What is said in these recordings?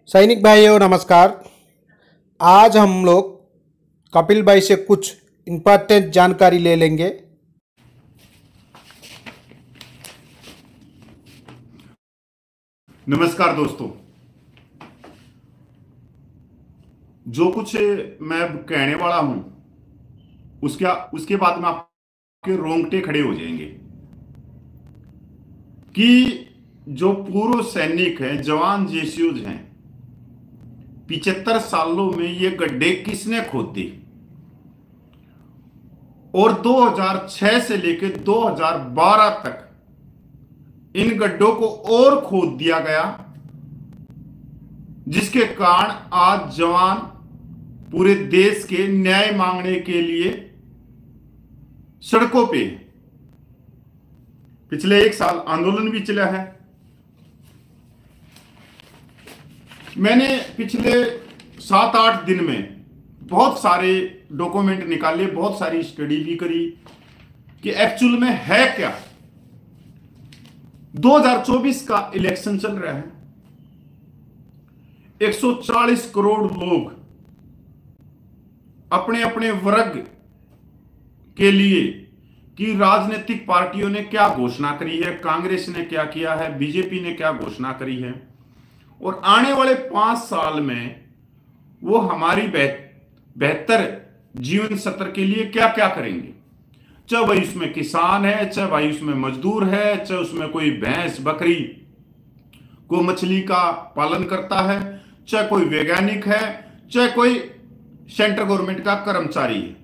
सैनिक भाइयों नमस्कार। आज हम लोग कपिल भाई से कुछ इम्पोर्टेंट जानकारी ले लेंगे। नमस्कार दोस्तों, जो कुछ मैं कहने वाला हूं उसके बाद में आपके रोंगटे खड़े हो जाएंगे कि जो पूर्व सैनिक हैं, जवान जेसीओज हैं, 75 सालों में ये गड्ढे किसने खोदे और 2006 से लेकर 2012 तक इन गड्ढों को और खोद दिया गया, जिसके कारण आज जवान पूरे देश के न्याय मांगने के लिए सड़कों पे। पिछले 1 साल आंदोलन भी चला है। मैंने पिछले 7-8 दिन में बहुत सारे डॉक्यूमेंट निकाले, बहुत सारी स्टडी भी करी कि एक्चुअल में है क्या। 2024 का इलेक्शन चल रहा है। 140 करोड़ लोग अपने अपने वर्ग के लिए कि राजनीतिक पार्टियों ने क्या घोषणा करी है, कांग्रेस ने क्या किया है, बीजेपी ने क्या घोषणा करी है और आने वाले 5 साल में वो हमारी बेहतर जीवन सत्र के लिए क्या क्या करेंगे। चाहे भाई उसमें किसान है, चाहे भाई उसमें मजदूर है, चाहे उसमें कोई भैंस बकरी को मछली का पालन करता है, चाहे कोई वैज्ञानिक है, चाहे कोई सेंट्रल गवर्नमेंट का कर्मचारी है,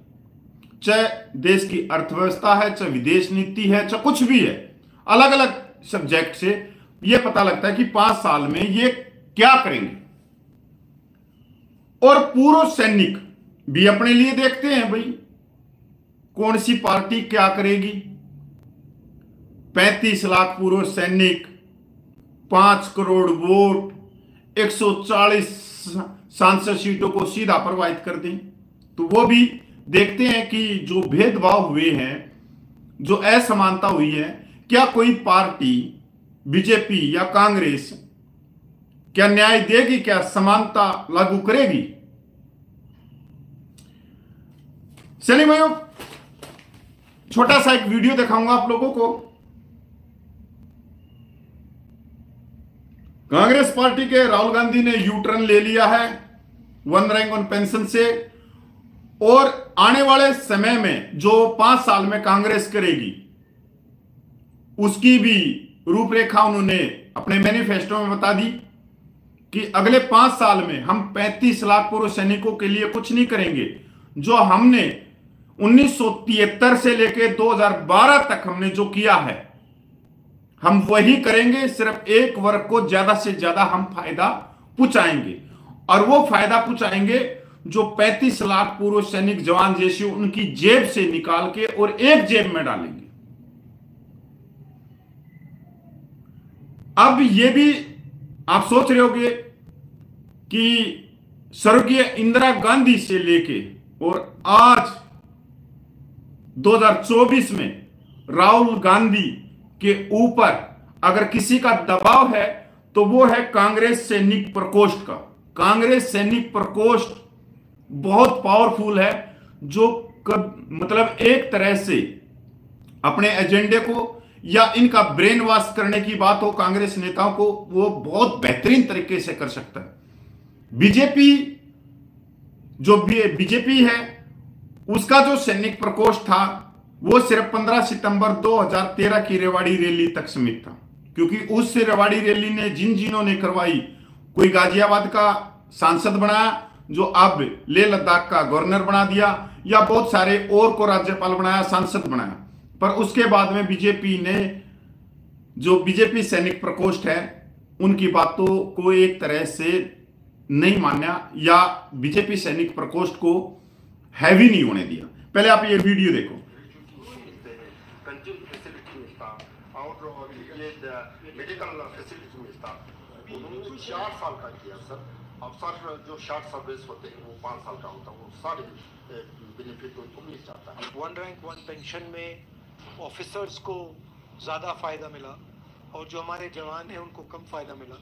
चाहे देश की अर्थव्यवस्था है, चाहे विदेश नीति है, चाहे कुछ भी है। अलग अलग सब्जेक्ट से यह पता लगता है कि 5 साल में ये क्या करेंगे। और पूर्व सैनिक भी अपने लिए देखते हैं भाई कौन सी पार्टी क्या करेगी। 35 लाख पूर्व सैनिक, 5 करोड़ वोट, 140 सांसद सीटों को सीधा प्रवाहित कर दें, तो वो भी देखते हैं कि जो भेदभाव हुए हैं, जो असमानता हुई है, क्या कोई पार्टी बीजेपी या कांग्रेस क्या न्याय देगी, क्या समानता लागू करेगी। चलिए भाइयों, छोटा सा एक वीडियो दिखाऊंगा आप लोगों को। कांग्रेस पार्टी के राहुल गांधी ने यू टर्न ले लिया है 1 रैंक 1 पेंशन से, और आने वाले समय में जो 5 साल में कांग्रेस करेगी उसकी भी रूपरेखा उन्होंने अपने मैनिफेस्टो में बता दी कि अगले 5 साल में हम 35 लाख पूर्व सैनिकों के लिए कुछ नहीं करेंगे। जो हमने 1973 से लेकर 2012 तक हमने जो किया है, हम वही करेंगे। सिर्फ एक वर्ग को ज्यादा से ज्यादा हम फायदा पहुंचाएंगे, और वो फायदा पहुंचाएंगे जो 35 लाख पूर्व सैनिक जवान जैसे उनकी जेब से निकाल के और एक जेब में डालेंगे। अब ये भी आप सोच रहे होंगे कि स्वर्गीय इंदिरा गांधी से लेके और आज 2024 में राहुल गांधी के ऊपर अगर किसी का दबाव है तो वो है कांग्रेस सैनिक प्रकोष्ठ का। कांग्रेस सैनिक प्रकोष्ठ बहुत पावरफुल है, जो मतलब एक तरह से अपने एजेंडे को या इनका ब्रेन वॉश करने की बात हो कांग्रेस नेताओं को, वो बहुत बेहतरीन तरीके से कर सकता है। बीजेपी जो बीजेपी है उसका जो सैनिक प्रकोष्ठ था वो सिर्फ 15 सितंबर 2013 की रेवाड़ी रैली तक सीमित था, क्योंकि उस रेवाड़ी रैली ने जिन्होंने ने करवाई, कोई गाजियाबाद का सांसद बनाया जो अब लेह लद्दाख का गवर्नर बना दिया, या बहुत सारे और को राज्यपाल बनाया, सांसद बनाया। पर उसके बाद में बीजेपी ने जो बीजेपी सैनिक प्रकोष्ठ है उनकी बातों को एक तरह से नहीं माना या बीजेपी सैनिक प्रकोष्ठ को हैवी नहीं होने दिया। पहले आप ये वीडियो देखो। मेडिकल फैसिलिटी में था, उन्होंने 4 साल का किया सर। अफसर जो शॉर्ट सर्विस होते हैं वो 5 साल का होता है, वो सारे बेनिफिट उनको मिल जाता है। 1 रैंक 1 पेंशन में ऑफिसर्स को ज़्यादा फ़ायदा मिला और जो हमारे जवान हैं उनको कम फ़ायदा मिला।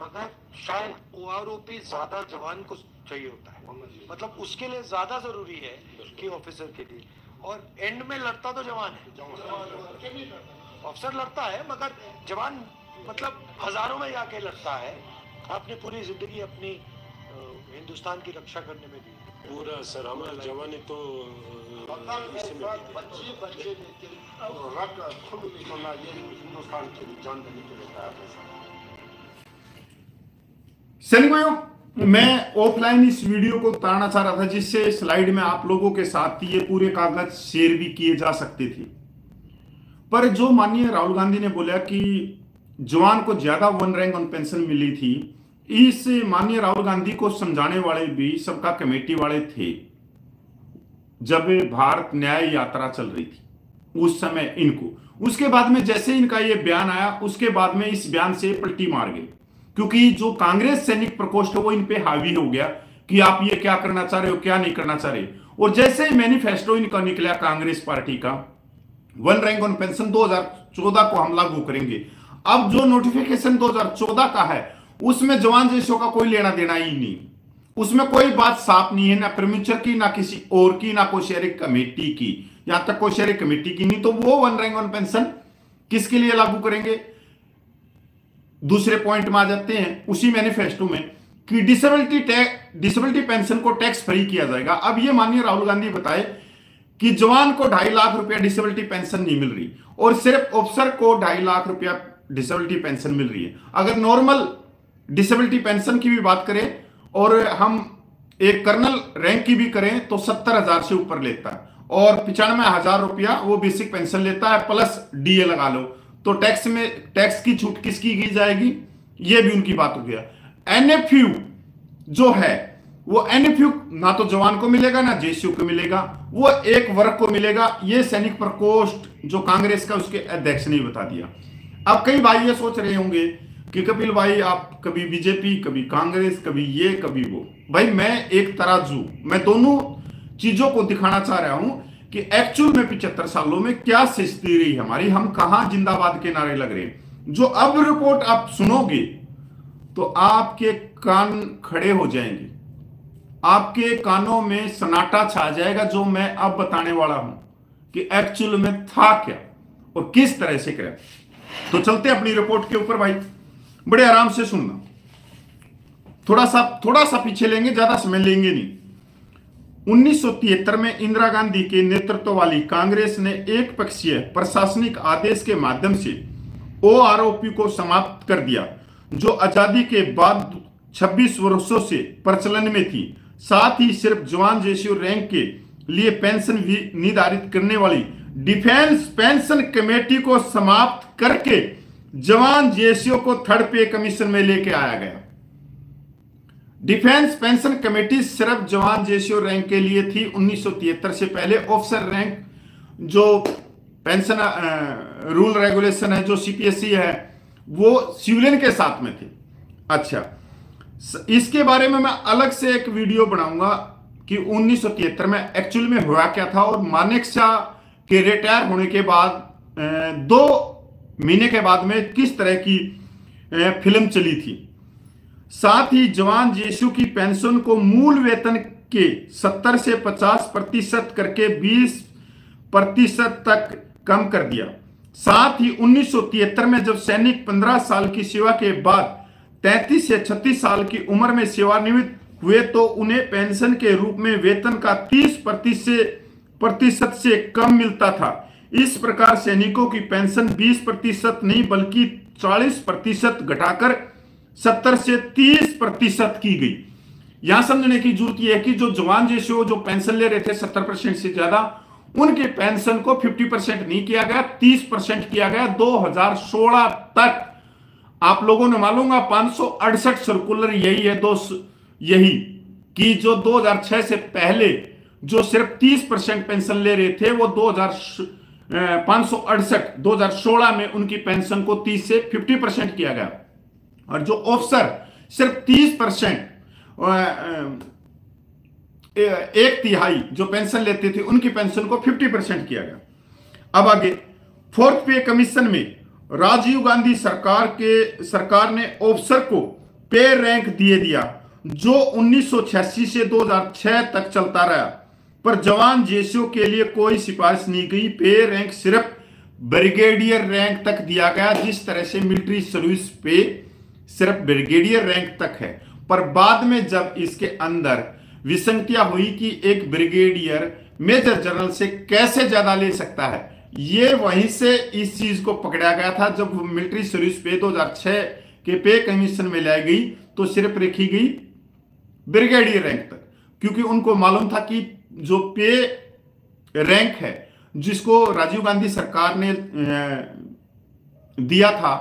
मगर शायद ओआरओपी ज्यादा जवान को चाहिए होता है, मतलब उसके लिए ज्यादा जरूरी है कि ऑफिसर के लिए। और एंड में लड़ता तो जवान है, ऑफिसर लड़ता है मगर जवान मतलब हजारों में जाके लड़ता है, आपने पूरी जिंदगी अपनी हिंदुस्तान की रक्षा करने में दी। पूरा सर हमारा जवानी तो बच्चे रग खून निकलना ये हिंदुस्तान के लिए जान देने के लिए तैयार है सर। सैनिक भाइयों, मैं ऑफलाइन इस वीडियो को उतारना चाह रहा था जिससे स्लाइड में आप लोगों के साथ ये पूरे कागज शेयर भी किए जा सकते थे, पर जो माननीय राहुल गांधी ने बोला कि जवान को ज्यादा वन रैंक ऑन पेंशन मिली थी, इस माननीय राहुल गांधी को समझाने वाले भी सबका कमेटी वाले थे जब भारत न्याय यात्रा चल रही थी उस समय इनको। उसके बाद में जैसे इनका ये बयान आया, उसके बाद में इस बयान से पलटी मार गई, क्योंकि जो कांग्रेस सैनिक प्रकोष्ठ है वो इन पे हावी हो गया कि आप ये क्या करना चाह रहे हो, क्या नहीं करना चाह रहे। और जैसे ही मैनिफेस्टो इनका निकला कांग्रेस पार्टी का, वन रैंक ऑन पेंशन 2014 को हम लागू करेंगे। अब जो नोटिफिकेशन 2014 का है उसमें जवान जैसों का कोई लेना देना ही नहीं, उसमें कोई बात साफ नहीं है, ना प्रीमिचर की, ना किसी और की, ना कोई शहरी कमेटी की, यहां तक कोई शहरी कमेटी की नहीं। तो वो वन रैंक ऑन पेंशन किसके लिए लागू करेंगे? दूसरे पॉइंट में आ जाते हैं उसी मैनिफेस्टो में कि डिसेबिलिटी पेंशन को टैक्स फ्री किया जाएगा। अब ये माननीय राहुल गांधी बताए कि जवान को 2.5 लाख रुपया डिसेबिलिटी पेंशन नहीं मिल रही और सिर्फ ऑफिसर को 2.5 लाख रुपया डिसेबिलिटी पेंशन मिल रही है। अगर नॉर्मल डिसेबिलिटी पेंशन की भी बात करें और हम एक कर्नल रैंक की भी करें तो 70,000 से ऊपर लेता है और 95,000 रुपया वो बेसिक पेंशन लेता है, प्लस डीए लगा लो। तो टैक्स की छूट किसकी की जाएगी, ये भी उनकी बात हो गया। एनएफयू जो है वो एनएफयू ना तो जवान को मिलेगा ना जेसीयू को मिलेगा, वो एक वर्ग को मिलेगा। ये सैनिक प्रकोष्ठ जो कांग्रेस का उसके अध्यक्ष ने बता दिया। अब कई भाई ये सोच रहे होंगे कि कपिल भाई आप कभी बीजेपी, कभी कांग्रेस, कभी ये कभी वो। भाई मैं एक तराजू, मैं दोनों चीजों को दिखाना चाह रहा हूं कि एक्चुअल में 75 सालों में क्या स्थिति रही हमारी, हम कहां जिंदाबाद के नारे लग रहे हैं। जो अब रिपोर्ट आप सुनोगे तो आपके कान खड़े हो जाएंगे, आपके कानों में सन्नाटा छा जाएगा जो मैं अब बताने वाला हूं कि एक्चुअल में था क्या और किस तरह से करें। तो चलते अपनी रिपोर्ट के ऊपर भाई, बड़े आराम से सुनना, थोड़ा सा पीछे लेंगे, ज्यादा समय लेंगे नहीं। 1973 में इंदिरा गांधी के नेतृत्व वाली कांग्रेस ने एक पक्षीय प्रशासनिक आदेश के माध्यम से ओआरओपी को समाप्त कर दिया, जो आजादी के बाद 26 वर्षों से प्रचलन में थी। साथ ही सिर्फ जवान जेसीयू रैंक के लिए पेंशन निर्धारित करने वाली डिफेंस पेंशन कमेटी को समाप्त करके जवान जेसीयू को थर्ड पे कमीशन में लेके आया गया। डिफेंस पेंशन कमेटी सिर्फ जवान जेसीयू रैंक के लिए थी। 1973 से पहले ऑफिसर रैंक जो पेंशन रूल रेगुलेशन है, जो सीपीएससी है, वो सिविलियन के साथ में थे। अच्छा, इसके बारे में मैं अलग से एक वीडियो बनाऊंगा कि 1973 में एक्चुअल में हुआ क्या था और मानेकशा के रिटायर होने के बाद 2 महीने के बाद में किस तरह की फिल्म चली थी। साथ ही जवान जेसीयू की पेंशन को मूल वेतन के 70 से 50% करके 20% तक कम कर दिया। साथ ही 1973 में जब सैनिक 15 साल की सेवा के बाद 33 से 36 साल की उम्र में सेवानिवृत्त हुए तो उन्हें पेंशन के रूप में वेतन का 30% से कम मिलता था। इस प्रकार सैनिकों की पेंशन 20% नहीं बल्कि 40% घटाकर 70 से 30% की गई। यहां समझने की जरूरत यह है कि जो जवान जेसीयू जो पेंशन ले रहे थे 70% से ज्यादा, उनके पेंशन को 50% नहीं किया गया, 30% किया गया। 2016 तक आप लोगों ने मालूम 568 सर्कुलर यही है यही कि जो 2006 से पहले जो सिर्फ 30% पेंशन ले रहे थे वो 2016 में उनकी पेंशन को 30 से 50% किया गया। और जो ऑफिसर सिर्फ 30% 1/3 जो पेंशन लेते थे उनकी पेंशन को 50% किया गया। अब आगे, फोर्थ पे कमीशन में राजीव गांधी सरकार ने ऑफिसर को पे रैंक दिया जो 1986 से 2006 तक चलता रहा, पर जवान जेसीओ के लिए कोई सिफारिश नहीं गई। पे रैंक सिर्फ ब्रिगेडियर रैंक तक दिया गया। जिस तरह से मिलिट्री सर्विस पे सिर्फ ब्रिगेडियर रैंक तक है, पर बाद में जब इसके अंदर विसंगतियां हुई कि एक ब्रिगेडियर मेजर जनरल से कैसे ज्यादा ले सकता है, ये वहीं से इस चीज को पकड़ा गया था। जब मिलिट्री सर्विस पे 2006 के पे कमीशन में लाई गई तो सिर्फ रखी गई ब्रिगेडियर रैंक तक, क्योंकि उनको मालूम था कि जो पे रैंक है जिसको राजीव गांधी सरकार ने दिया था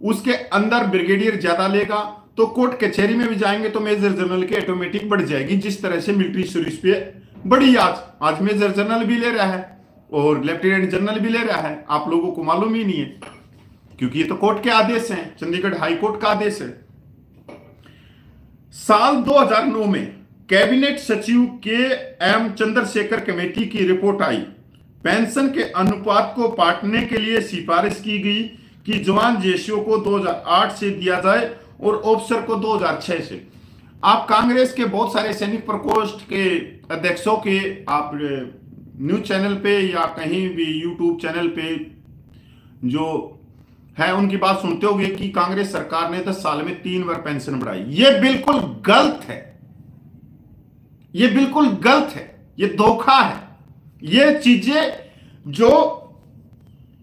उसके अंदर ब्रिगेडियर ज्यादा लेगा तो कोर्ट कचहरी में भी जाएंगे तो मेजर जनरल की ऑटोमेटिक बढ़ जाएगी। जिस तरह से मिलिट्री सर्विस पे बढ़ी, आज मेजर जनरल भी ले रहा है और लेफ्टिनेंट जनरल भी ले रहा है। आप लोगों को मालूम ही नहीं है, क्योंकि ये तो कोर्ट के आदेश हैं, चंडीगढ़ हाई कोर्ट का आदेश है। साल 2009 में कैबिनेट सचिव के एम चंद्रशेखर कमेटी की रिपोर्ट आई। पेंशन के अनुपात को बांटने के लिए सिफारिश की गई कि जवान जेसीओ को 2008 से दिया जाए और ऑफिसर को 2006 से। आप कांग्रेस के बहुत सारे सैनिक प्रकोष्ठ के अध्यक्षों के आप न्यूज चैनल पे या कहीं भी यूट्यूब चैनल पे जो है उनकी बात सुनते होंगे कि कांग्रेस सरकार ने 10 साल में 3 बार पेंशन बढ़ाई। ये बिल्कुल गलत है, ये बिल्कुल गलत है, ये धोखा है। ये चीजें जो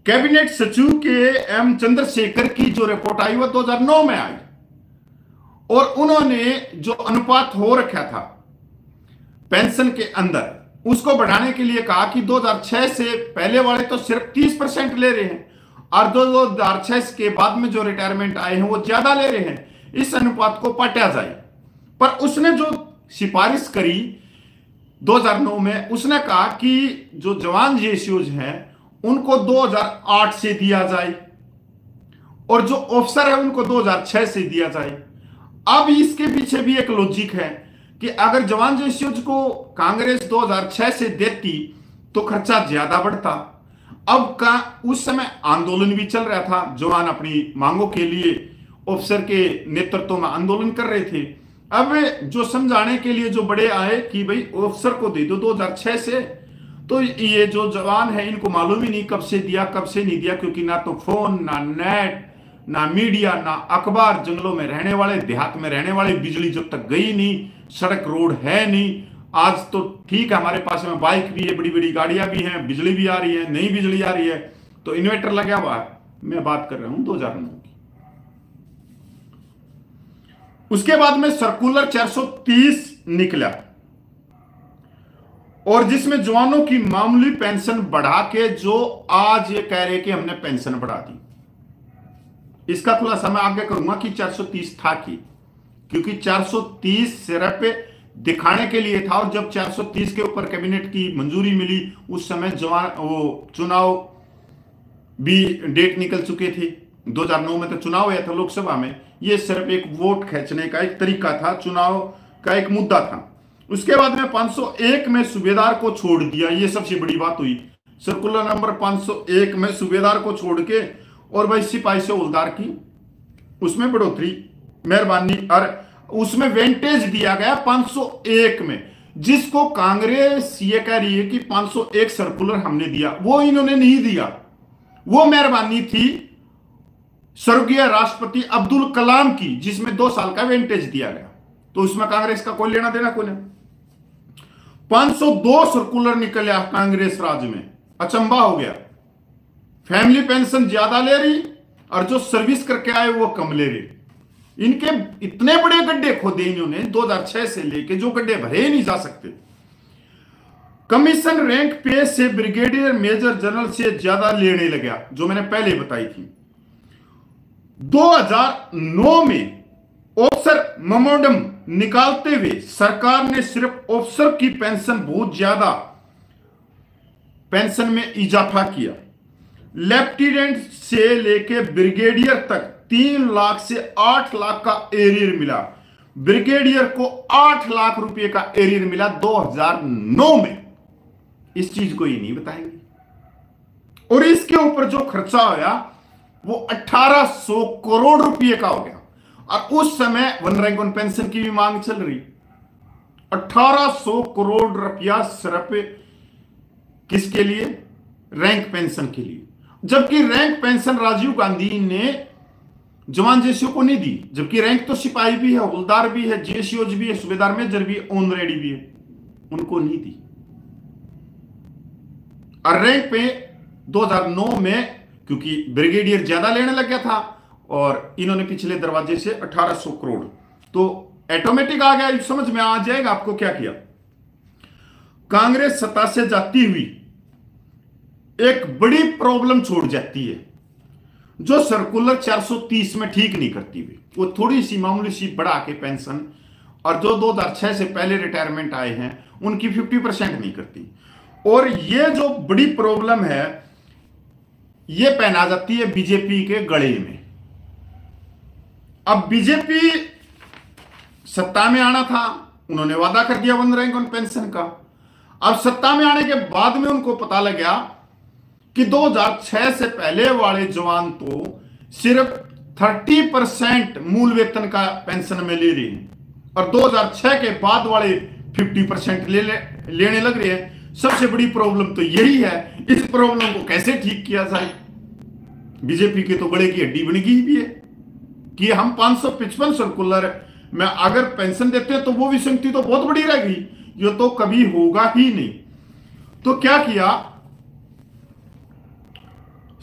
कैबिनेट सचिव के एम चंद्रशेखर की जो रिपोर्ट आई वो 2009 में आई और उन्होंने जो अनुपात हो रखा था पेंशन के अंदर उसको बढ़ाने के लिए कहा कि 2006 से पहले वाले तो सिर्फ 30% ले रहे हैं और 2006 के बाद में जो रिटायरमेंट आए हैं वो ज्यादा ले रहे हैं, इस अनुपात को पाटा जाए। पर उसने जो सिफारिश करी 2009 में, उसने कहा कि जो जवान जेसीओज हैं उनको 2008 से दिया जाए और जो ऑफिसर है उनको 2006 से दिया जाए। अब इसके पीछे भी एक लॉजिक है कि अगर जवान जेसीओज को कांग्रेस 2006 से देती तो खर्चा ज्यादा बढ़ता। अब का उस समय आंदोलन भी चल रहा था, जवान अपनी मांगों के लिए ऑफिसर के नेतृत्व में आंदोलन कर रहे थे। अब जो समझाने के लिए जो बड़े आए कि भाई ऑफिसर को दे दो 2006 से, तो ये जो जवान है इनको मालूम ही नहीं कब से दिया कब से नहीं दिया, क्योंकि ना तो फोन, ना नेट, ना मीडिया, ना अखबार। जंगलों में रहने वाले, देहात में रहने वाले, बिजली जब तक गई नहीं, सड़क रोड है नहीं। आज तो ठीक है हमारे पास में बाइक भी है, बड़ी बड़ी गाड़ियां भी हैं, बिजली भी आ रही है, नई बिजली आ रही है, तो इन्वर्टर लगा हुआ है। मैं बात कर रहा हूं 2009 की। उसके बाद में सर्कुलर 430 निकला और जिसमें जवानों की मामूली पेंशन बढ़ा के जो आज ये कह रहे कि हमने पेंशन बढ़ा दी, इसका खुलासा मैं आगे करूंगा कि 430 था क्योंकि 430 सिर्फ दिखाने के लिए था। और जब 430 के ऊपर कैबिनेट की मंजूरी मिली उस समय चुनाव भी डेट निकल चुके थे। 2009 में तो चुनाव हुआ था लोकसभा में, ये सिर्फ एक वोट खींचने का एक तरीका था, चुनाव का एक मुद्दा था। उसके बाद में 501 में सूबेदार को छोड़ दिया, ये सबसे बड़ी बात हुई। सर्कुलर नंबर 501 में सूबेदार को छोड़ के और भाई सिपाही से हवलदार की उसमें बढ़ोतरी, मेहरबानी, और उसमें वेंटेज दिया गया 501 में, जिसको कांग्रेस ये कह रही है कि 501 सर्कुलर हमने दिया, वो इन्होंने नहीं दिया। वो मेहरबानी थी स्वर्गीय राष्ट्रपति अब्दुल कलाम की, जिसमें 2 साल का वेंटेज दिया गया, तो उसमें कांग्रेस का कोई लेना देना कोई नहीं। 502 सर्कुलर निकले कांग्रेस राज में, अचंबा हो गया। फैमिली पेंशन ज्यादा ले रही और जो सर्विस करके आए वो कम ले रही। इनके इतने बड़े गड्ढे खोदे इन्होंने 2006 से लेके, जो गड्ढे भरे ही नहीं जा सकते। कमीशन रैंक पे से ब्रिगेडियर मेजर जनरल से ज्यादा लेने लगा, जो मैंने पहले बताई थी। 2009 में ऑफिसर मेमोरेंडम निकालते हुए सरकार ने सिर्फ ऑफिसर की पेंशन बहुत ज्यादा पेंशन में इजाफा किया। लेफ्टिनेंट से लेके ब्रिगेडियर तक 3 लाख से 8 लाख का एरियर मिला। ब्रिगेडियर को 8 लाख रुपए का एरियर मिला 2009 में। इस चीज को ये नहीं बताएंगे। और इसके ऊपर जो खर्चा होया वो 1800 करोड़ रुपए का हो गया। और उस समय वन रैंक वन पेंशन की भी मांग चल रही। 1800 करोड़ रुपया सिर्फ किसके लिए? रैंक पेंशन के लिए। जबकि रैंक पेंशन राजीव गांधी ने जवान जेसीओ को नहीं दी, जबकि रैंक तो सिपाही भी है, हवलदार भी है, जेसीओज भी है, सूबेदार मेजर भी है, ऑन रेडी भी है, उनको नहीं दी। और रैंक पे 2009 में क्योंकि ब्रिगेडियर ज्यादा लेने लग गया था और इन्होंने पिछले दरवाजे से 1800 करोड़ तो ऑटोमेटिक आ गया। समझ में आ जाएगा आपको क्या किया। कांग्रेस सत्ता से जाती हुई एक बड़ी प्रॉब्लम छोड़ जाती है, जो सर्कुलर 430 में ठीक नहीं करती हुई, वो थोड़ी सी मामूली सी बढ़ा के पेंशन, और जो 2006 से पहले रिटायरमेंट आए हैं उनकी 50% नहीं करती। और ये जो बड़ी प्रॉब्लम है ये पहना जाती है बीजेपी के गले में। अब बीजेपी सत्ता में आना था, उन्होंने वादा कर दिया वन रैंक वन पेंशन का। अब सत्ता में आने के बाद में उनको पता लग गया कि 2006 से पहले वाले जवान तो सिर्फ 30% मूल वेतन का पेंशन में ले रहे हैं और 2006 के बाद वाले 50% लेने लग रहे हैं। सबसे बड़ी प्रॉब्लम तो यही है, इस प्रॉब्लम को कैसे ठीक किया जाए। बीजेपी के तो गले की हड्डी बन गई भी है कि हम 555 सर्कुलर में अगर पेंशन देते हैं तो वो विसंगति तो बहुत बड़ी रहेगी, ये तो कभी होगा ही नहीं। तो क्या किया,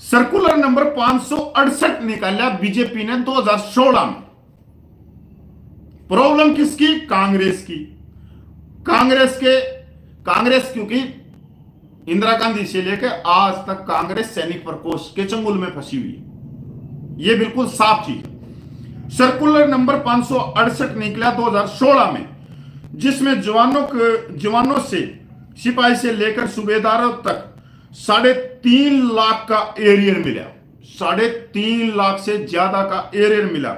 सर्कुलर नंबर 568 निकाला बीजेपी ने 2016 में। प्रॉब्लम किसकी? कांग्रेस की। कांग्रेस क्योंकि इंदिरा गांधी से लेकर आज तक कांग्रेस सैनिक प्रकोष्ठ के चंगुल में फंसी हुई है, यह बिल्कुल साफ चीज है। सर्कुलर नंबर 568 निकला 2016 में, जिसमें जवानों से सिपाही से लेकर सूबेदारों तक 3.5 लाख का एरियर मिला। 3.5 लाख से ज्यादा का एरियर मिला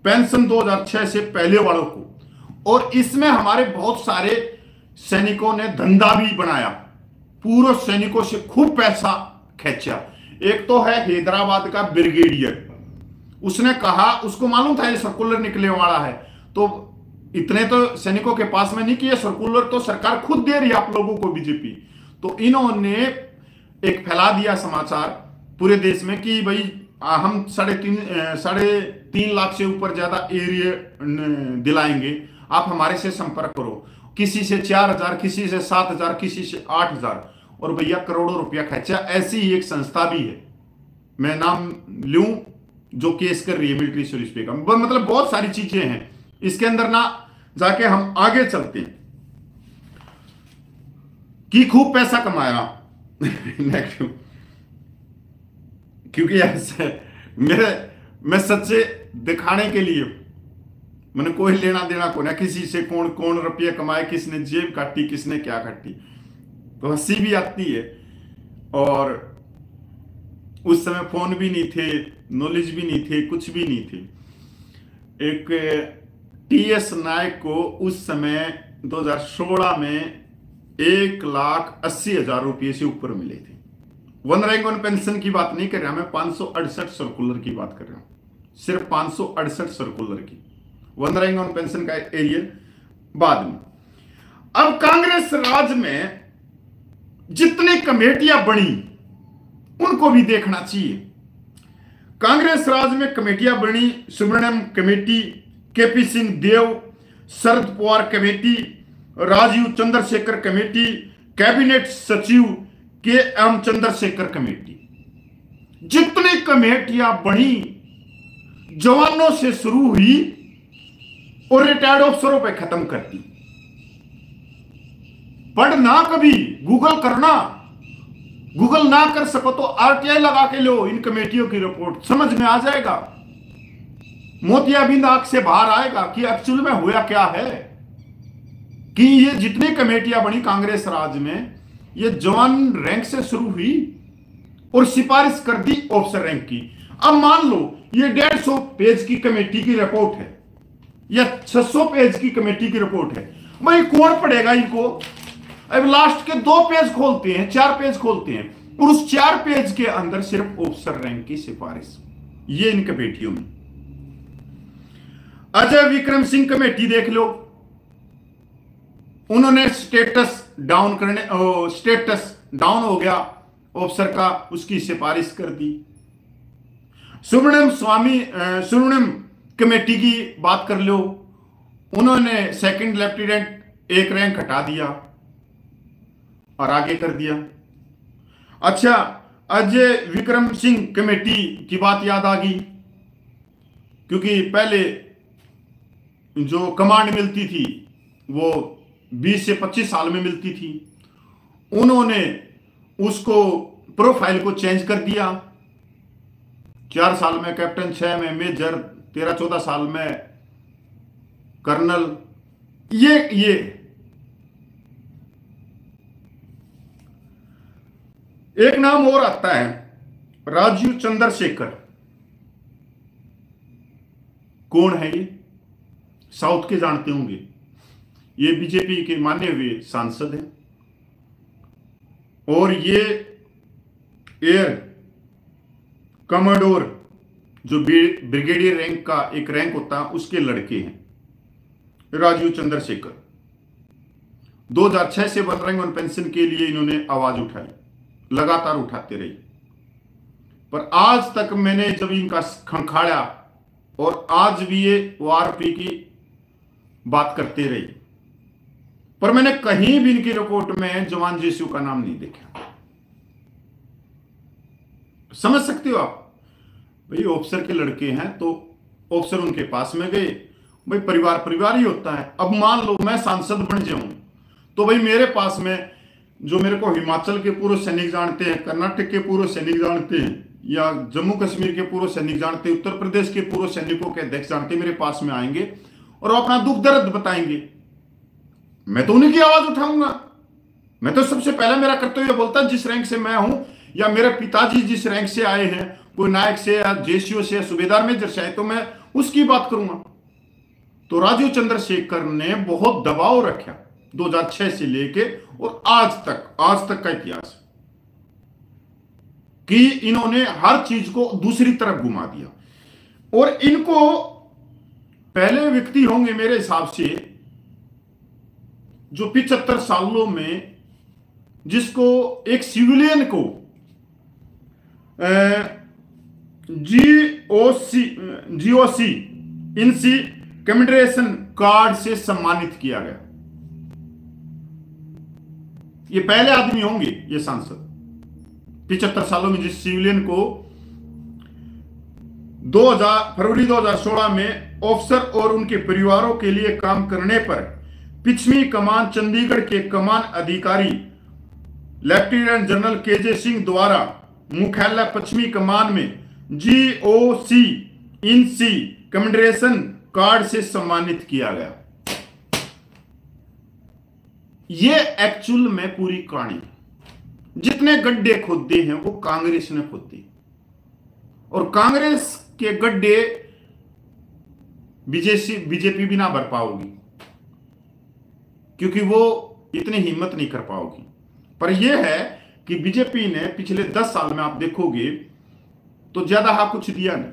पेंशन 2006 से पहले वालों को। और इसमें हमारे बहुत सारे सैनिकों ने धंधा भी बनाया, पूर्व सैनिकों से खूब पैसा खींचा। एक तो है हैदराबाद का ब्रिगेडियर, उसने कहा, उसको मालूम था ये सर्कुलर निकलने वाला है, तो इतने तो सैनिकों के पास में नहीं किया, सर्कुलर तो सरकार खुद दे रही है आप लोगों को बीजेपी। तो इन्होंने एक फैला दिया समाचार पूरे देश में कि भाई हम 3.5 लाख से ऊपर ज्यादा एरिया दिलाएंगे, आप हमारे से संपर्क करो। किसी से 4,000, किसी से 7,000, किसी से 8,000, और भैया करोड़ों रुपया खर्चा। ऐसी ही एक संस्था भी है, मैं नाम लूं, जो केस कर रही है मिलिट्री सर्विस पे का। मतलब बहुत सारी चीजें हैं इसके अंदर ना जाके हम आगे चलते हैं कि खूब पैसा कमाया क्योंकि ऐसे मैं सच्चे दिखाने के लिए मैंने कोई लेना देना को ना किसी से, कौन रुपये कमाए, किसने जेब काटी, किसने क्या काटी, तो हंसी भी आती है। और उस समय फोन भी नहीं थे, नॉलेज भी नहीं थे, कुछ भी नहीं थे। एक टीएस नायक को उस समय 2016 में 1,80,000 रुपये से ऊपर मिले थे। वन रैंक वन पेंशन की बात नहीं कर रहा मैं, 568 सर्कुलर की बात कर रहा हूं, सिर्फ 568 सर्कुलर की। वन रैंक वन पेंशन का एरिया बाद में। अब कांग्रेस राज में जितनी कमेटियां बनी उनको भी देखना चाहिए। कांग्रेस राज में कमेटियां बनी, Subramaniam committee, KP Singh Deo, Sharad Pawar committee, Rajeev Chandrashekhar committee, cabinet सचिव के एम चंद्रशेखर कमेटी। जितनी कमेटियां बनी जवानों से शुरू हुई और रिटायर्ड अफसरों पे खत्म करती। पढ़ना, कभी गूगल करना, गूगल ना कर सको तो आरटीआई लगा के लो इन कमेटियों की रिपोर्ट, समझ में आ जाएगा, मोतियाबिंद आंख से बाहर आएगा कि एक्चुअल में हुआ क्या है। कि ये जितनी कमेटियां बनी कांग्रेस राज में, ये जवान रैंक से शुरू हुई और सिफारिश कर दी ऑफिसर रैंक की। अब मान लो ये 150 पेज की कमेटी की रिपोर्ट है या 600 पेज की कमेटी की रिपोर्ट है, भाई कौन पढ़ेगा इनको। अब लास्ट के 2 पेज खोलते हैं, 4 पेज खोलते हैं और उस 4 पेज के अंदर सिर्फ ऑफिसर रैंक की सिफारिश, ये इन कमेटियों में। अजय विक्रम सिंह कमेटी देख लो, उन्होंने स्टेटस डाउन हो गया ऑफिसर का, उसकी सिफारिश कर दी। सुब्रमण्यम कमेटी की बात कर लो, उन्होंने सेकंड लेफ्टिनेंट एक रैंक हटा दिया और आगे कर दिया। अच्छा, अजय विक्रम सिंह कमेटी की बात याद आ गई, क्योंकि पहले जो कमांड मिलती थी वो 20 से 25 साल में मिलती थी, उन्होंने उसको प्रोफाइल को चेंज कर दिया। 4 साल में कैप्टन, 6 में मेजर, 13-14 साल में कर्नल। ये एक नाम और आता है, राजीव चंद्रशेखर। कौन है ये? साउथ के जानते होंगे, ये बीजेपी के माने हुए सांसद हैं और ये एयर कमांडोर जो ब्रिगेडियर रैंक का एक रैंक होता है उसके लड़के हैं। राजीव चंद्रशेखर 2006 से वन रैंक पेंशन के लिए इन्होंने आवाज उठाई, लगातार उठाते रहे, पर आज तक मैंने जब इनका खंखाड़ा, और आज भी ये ओआरपी की बात करते रहे, पर मैंने कहीं भी इनकी रिपोर्ट में जवान जेसीयू का नाम नहीं देखा। समझ सकते हो आप? भाई ऑफिसर के लड़के हैं तो ऑफिसर उनके पास में गए, भाई परिवार ही होता है। अब मान लो मैं सांसद बन जाऊं तो भाई मेरे पास में जो मेरे को हिमाचल के पूर्व सैनिक जानते हैं, कर्नाटक के पूर्व सैनिक जानते हैं, या जम्मू कश्मीर के पूर्व सैनिक जानते हैं, उत्तर प्रदेश के पूर्व सैनिकों के अध्यक्ष जानते, मेरे पास में आएंगे और अपना दुख दर्द बताएंगे। मैं तो उन्हीं की आवाज उठाऊंगा। मैं तो सबसे पहले मेरा कर्तव्य बोलता, जिस रैंक से मैं हूं या मेरे पिताजी जिस रैंक से आए हैं, कोई नायक से या जेसीओ से या सूबेदार मेजर से आए, तो मैं उसकी बात करूंगा। तो राजीव चंद्रशेखर ने बहुत दबाव रखा 2006 से लेके और आज तक का इतिहास, कि इन्होंने हर चीज को दूसरी तरफ घुमा दिया। और इनको पहले व्यक्ति होंगे मेरे हिसाब से जो 75 सालों में जिसको एक सिविलियन को जीओसी इनसी कमेमोरेशन कार्ड से सम्मानित किया गया। ये पहले आदमी होंगे ये सांसद 75 सालों में जिस सिविलियन को फरवरी 2016 में ऑफिसर और उनके परिवारों के लिए काम करने पर पश्चिमी कमान चंडीगढ़ के कमान अधिकारी लेफ्टिनेंट जनरल केजे सिंह द्वारा मुख्यालय पश्चिमी कमान में जीओसी इनसी कमेमोरेशन कार्ड से सम्मानित किया गया। ये एक्चुअल में पूरी कहानी, जितने गड्ढे खोदे हैं वो कांग्रेस ने खोदे, और कांग्रेस के गड्ढे बीजेपी भी ना भर पाओगी, क्योंकि वो इतनी हिम्मत नहीं कर पाओगी। पर यह है कि बीजेपी ने पिछले 10 साल में आप देखोगे तो ज्यादा हा कुछ दिया नहीं।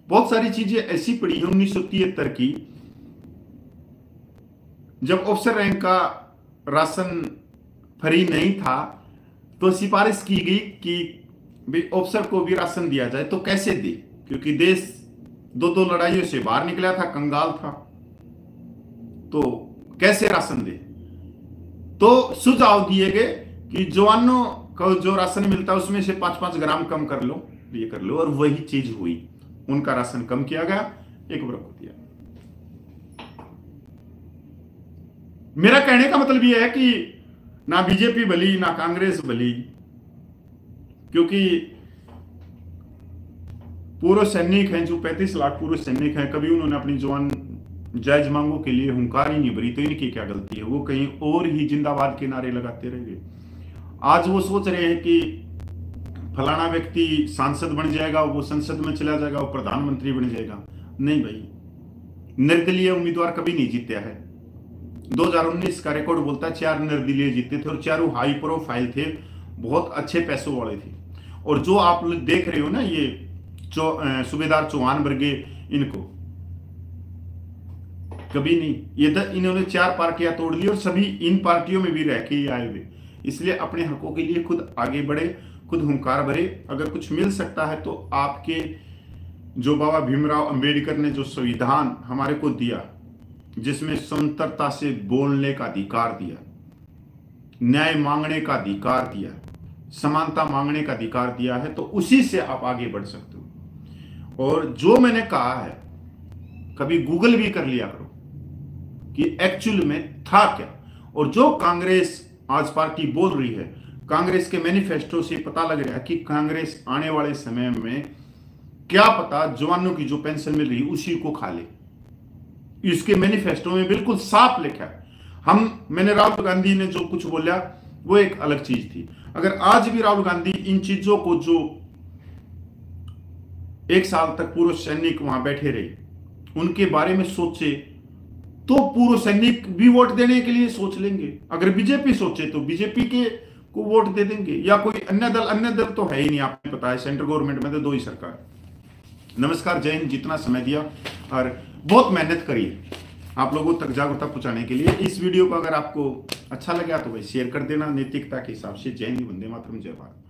बहुत सारी चीजें ऐसी पड़ी है 1973 की, जब ऑफिसर रैंक का राशन फ्री नहीं था तो सिफारिश की गई कि भाई ऑफिसर को भी राशन दिया जाए। तो कैसे दे, क्योंकि देश 2 लड़ाइयों से बाहर निकला था, कंगाल था, तो कैसे राशन दे। तो सुझाव दिए गए कि जवानों को जो राशन मिलता है उसमें से 5-5 ग्राम कम कर लो, ये कर लो, और वही चीज हुई। उनका राशन कम किया गया, 1 वर्ग को दिया। मेरा कहने का मतलब यह है कि ना बीजेपी भली ना कांग्रेस भली, क्योंकि पूर्व सैनिक हैं जो 35 लाख पूर्व सैनिक हैं, कभी उन्होंने अपनी जवान जायज मांगों के लिए हुंकार ही नहीं भरी, तो इनकी क्या गलती है? वो कहीं और ही जिंदाबाद के नारे लगाते रह गए। आज वो सोच रहे हैं कि फलाना व्यक्ति सांसद बन जाएगा, वो संसद में चला जाएगा, वो प्रधानमंत्री बन जाएगा। नहीं भाई, निर्दलीय उम्मीदवार कभी नहीं जीता है। 2019 का रिकॉर्ड बोलता है 4 निर्दलीय जीते थे और चारों हाई प्रोफाइल थे, बहुत अच्छे पैसों वाले थे। और जो आप देख रहे हो ना, ये सूबेदार चौहान वर्गे, इनको कभी नहीं। इन्होंने 4 पार्टियां तोड़ ली और सभी इन पार्टियों में भी रह के ही आए हुए, इसलिए अपने हकों के लिए खुद आगे बढ़े, खुद हुंकार भरे। अगर कुछ मिल सकता है तो आपके जो बाबा भीमराव अंबेडकर ने जो संविधान हमारे को दिया, जिसमें स्वतंत्रता से बोलने का अधिकार दिया, न्याय मांगने का अधिकार दिया, समानता मांगने का अधिकार दिया है, तो उसी से आप आगे बढ़ सकते हो। और जो मैंने कहा है कभी गूगल भी कर लिया करो कि एक्चुअल में था क्या। और जो कांग्रेस आज पार्टी बोल रही है, कांग्रेस के मैनिफेस्टो से पता लग रहा है कि कांग्रेस आने वाले समय में क्या पता जवानों की जो पेंशन मिल रही उसी को खा ले। इसके मैनिफेस्टो में बिल्कुल साफ लिखा है। मैंने राहुल गांधी ने जो कुछ बोला वो एक अलग चीज थी। अगर आज भी राहुल गांधी इन चीजों को, जो 1 साल तक पूर्व सैनिक वहां बैठे रहे, उनके बारे में सोचे, तो पूर्व सैनिक भी वोट देने के लिए सोच लेंगे। अगर बीजेपी सोचे तो बीजेपी के को वोट दे देंगे, या कोई अन्य दल तो है ही नहीं। आपको पता है सेंट्रल गवर्नमेंट में तो 2 ही सरकार। नमस्कार, जय हिंद। जितना समय दिया और बहुत मेहनत करिए आप लोगों तक जागरूकता पहुंचाने के लिए। इस वीडियो को अगर आपको अच्छा लगा तो भाई शेयर कर देना नैतिकता के हिसाब से। जय हिंद, वंदे मातरम, जय भारत।